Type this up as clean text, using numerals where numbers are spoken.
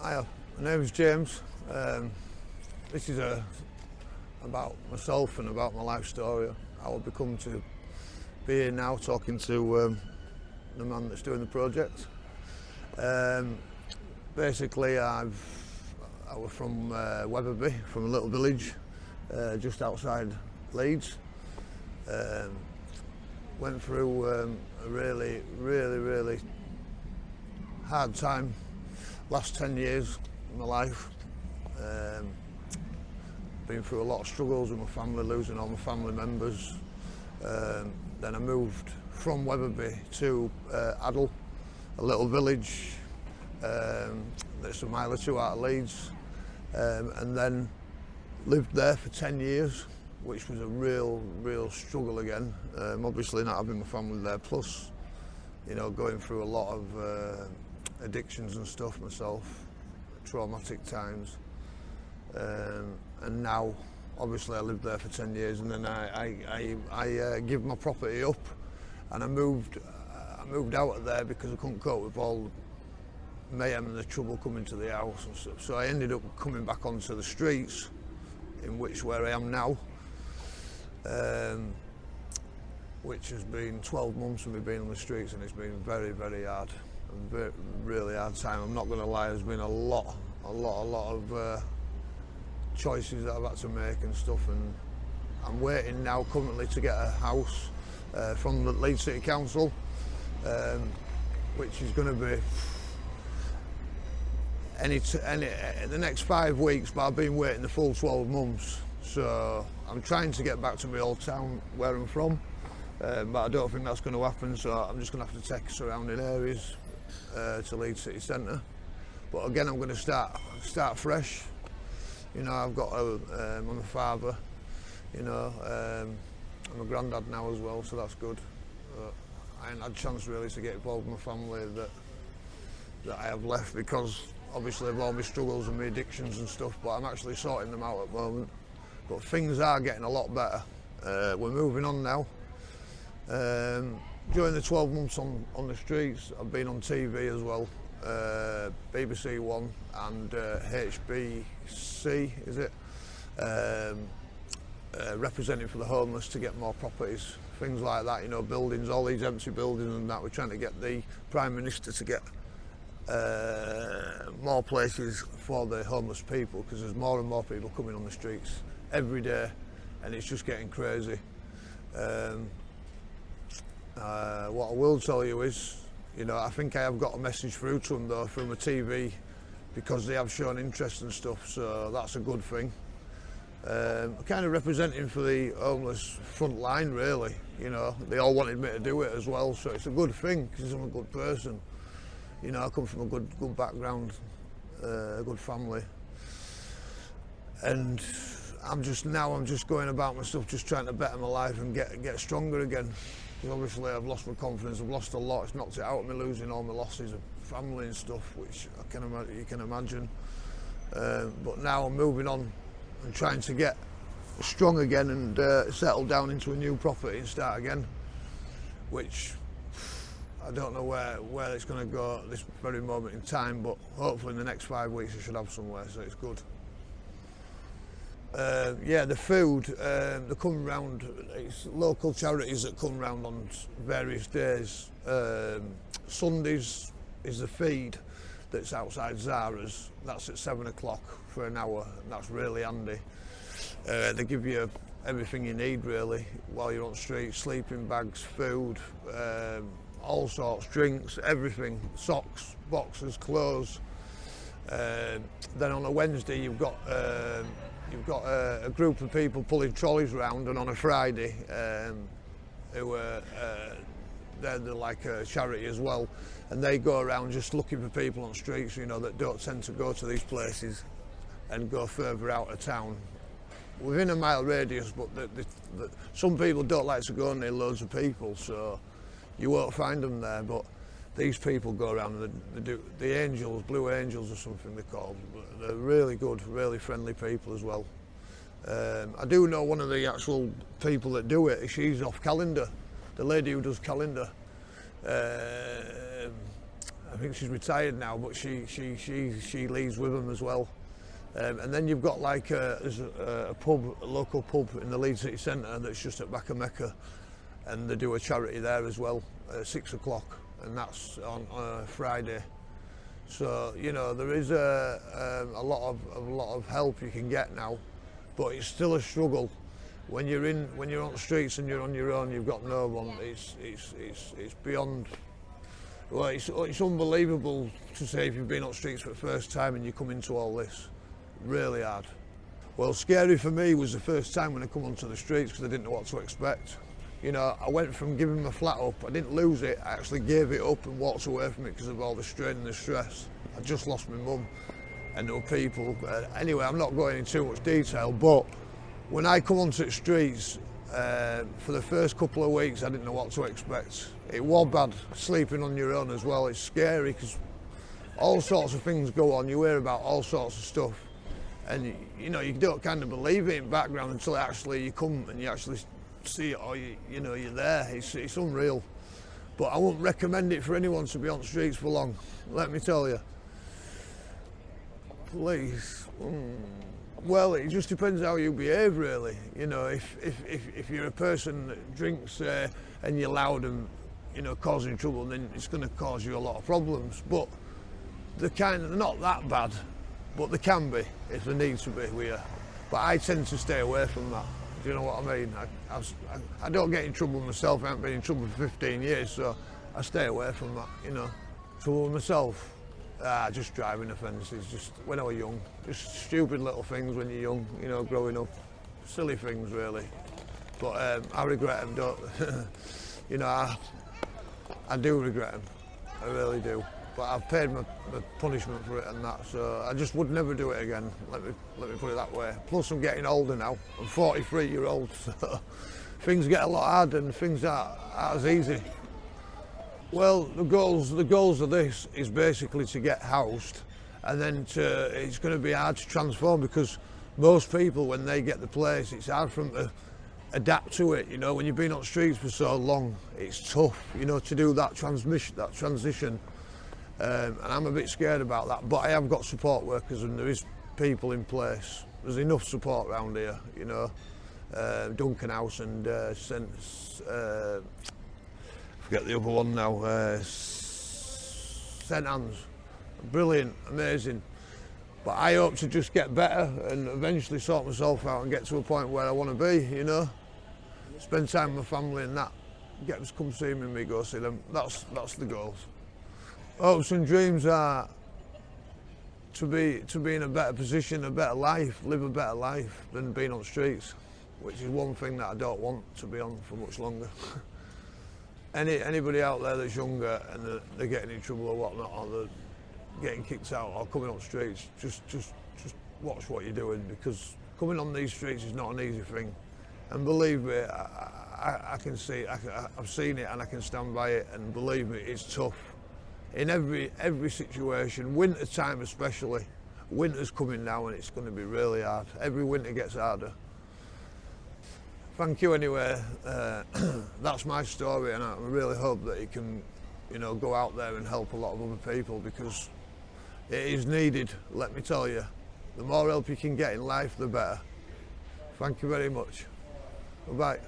Hiya, my name is James. This is about myself and about my life story. How I've become to be here now talking to the man that's doing the project. Basically, I was from Wetherby, from a little village just outside Leeds. Went through a really hard time last 10 years of my life. Been through a lot of struggles with my family, losing all my family members. Then I moved from Wetherby to Adel, a little village that's a mile or two out of Leeds, and then lived there for 10 years, which was a real struggle again. Obviously not having my family there, plus, you know, going through a lot of addictions and stuff myself, traumatic times. And now, obviously I lived there for 10 years, and then I give my property up, and I moved out of there because I couldn't cope with all the mayhem and the trouble coming to the house and stuff. So I ended up coming back onto the streets, where I am now, which has been 12 months of me being on the streets, and it's been very hard, really hard time. I'm not going to lie, there's been a lot of choices that I've had to make and stuff, and I'm waiting now currently to get a house from the Leeds City Council, which is going to be the next 5 weeks, but I've been waiting the full 12 months. So I'm trying to get back to my old town where I'm from, but I don't think that's going to happen, so I'm just going to have to take surrounding areas to Leeds City Centre. But again, I'm going to start fresh. You know, I've got I'm a father, you know, I'm a granddad now as well, so that's good. I ain't had a chance really to get involved with my family that I have left, because obviously of all my struggles and my addictions and stuff, but I'm actually sorting them out at the moment. But things are getting a lot better. We're moving on now. During the 12 months on the streets, I've been on TV as well. BBC One and HBC, is it? Representing for the homeless to get more properties, things like that, you know, buildings, all these empty buildings and that. We're trying to get the Prime Minister to get more places for the homeless people, because there's more and more people coming on the streets every day, and it's just getting crazy. What I will tell you is, you know, I think I have got a message through to them though from the TV, because they have shown interest and stuff, so that's a good thing. Kind of representing for the homeless front line really, you know, they all wanted me to do it as well, so it's a good thing because I'm a good person. You know, I come from a good background, a good family, and I'm just going about my stuff, just trying to better my life and get stronger again. Because obviously I've lost my confidence, I've lost a lot, it's knocked it out of me, losing all my losses of family and stuff, which you can imagine. But now I'm moving on and trying to get strong again and settle down into a new property and start again, which I don't know where it's going to go at this very moment in time, but hopefully in the next 5 weeks I should have somewhere, so it's good. Yeah, the food, they come round, it's local charities that come round on various days. Sundays is the feed that's outside Zara's, that's at 7 o'clock for an hour, and that's really handy. They give you everything you need really while you're on the street, sleeping bags, food, all sorts, drinks, everything, socks, boxes, clothes. Then on a Wednesday you've got a group of people pulling trolleys around, and on a Friday who they're like a charity as well, and they go around just looking for people on the streets, you know, that don't tend to go to these places and go further out of town within a mile radius, but some people don't like to go near loads of people, so you won't find them there. But these people go around and they do the angels, blue angels or something they're called. They're really good, really friendly people as well. I do know one of the actual people that do it. She's off calendar, the lady who does calendar. I think she's retired now, but she leads with them as well. And then you've got like there's a pub, a local pub in the Leeds City Centre that's just at back of Mecca, and they do a charity there as well at 6 o'clock, and that's on Friday. So you know there is a lot of help you can get now, but it's still a struggle. When you're on the streets and you're on your own, you've got no one. It's beyond. Well, it's unbelievable to say if you've been on the streets for the first time and you come into all this. Really hard. Well, scary for me was the first time when I come onto the streets because I didn't know what to expect. You know, I went from giving my flat up, I didn't lose it, I actually gave it up and walked away from it because of all the strain and the stress. I just lost my mum and there were people. Anyway, I'm not going into too much detail, but when I come onto the streets, for the first couple of weeks I didn't know what to expect. It was bad, sleeping on your own as well. It's scary because all sorts of things go on, you hear about all sorts of stuff. And you know, you don't kind of believe it in background until actually you come and you actually see it, or you know you're there. It's unreal. But I wouldn't recommend it for anyone to be on the streets for long, let me tell you. Please. Well, it just depends how you behave, really. You know, if you're a person that drinks and you're loud and you know causing trouble, then it's going to cause you a lot of problems. But they're not that bad. But they can be, if they need to be with you. But I tend to stay away from that. Do you know what I mean? I don't get in trouble myself. I haven't been in trouble for 15 years, so I stay away from that, you know. Trouble with myself? Just driving offences, just when I was young. Just stupid little things when you're young, you know, growing up. Silly things, really. But I regret them, don't you know, I do regret them. I really do. But I've paid my punishment for it and that, so I just would never do it again, let me put it that way. Plus I'm getting older now, I'm 43-year-old, so things get a lot harder and things aren't as easy. Well, the goals of this is basically to get housed, and then it's going to be hard to transform because most people, when they get the place, it's hard for them to adapt to it, you know. When you've been on the streets for so long, it's tough, you know, to do that transition. And I'm a bit scared about that, but I have got support workers and there is people in place. There's enough support around here, you know. Duncan House and forget the other one now, St Anne's. Brilliant, amazing. But I hope to just get better and eventually sort myself out and get to a point where I want to be, you know. Spend time with my family and that. Get them to come see me and me go see them. That's the goals. Hopes and dreams are to be in a better position, a better life, live a better life than being on the streets, which is one thing that I don't want to be on for much longer. Anybody out there that's younger and they're getting in trouble or whatnot, or they're getting kicked out or coming on the streets, just watch what you're doing, because coming on these streets is not an easy thing. And believe me, I can see, I've seen it and I can stand by it, and believe me, it's tough. In every situation, winter time especially. Winter's coming now and it's going to be really hard. Every winter gets harder. Thank you anyway. That's my story, and I really hope that it can, you know, go out there and help a lot of other people, because it is needed, let me tell you. The more help you can get in life, the better. Thank you very much. Bye-bye.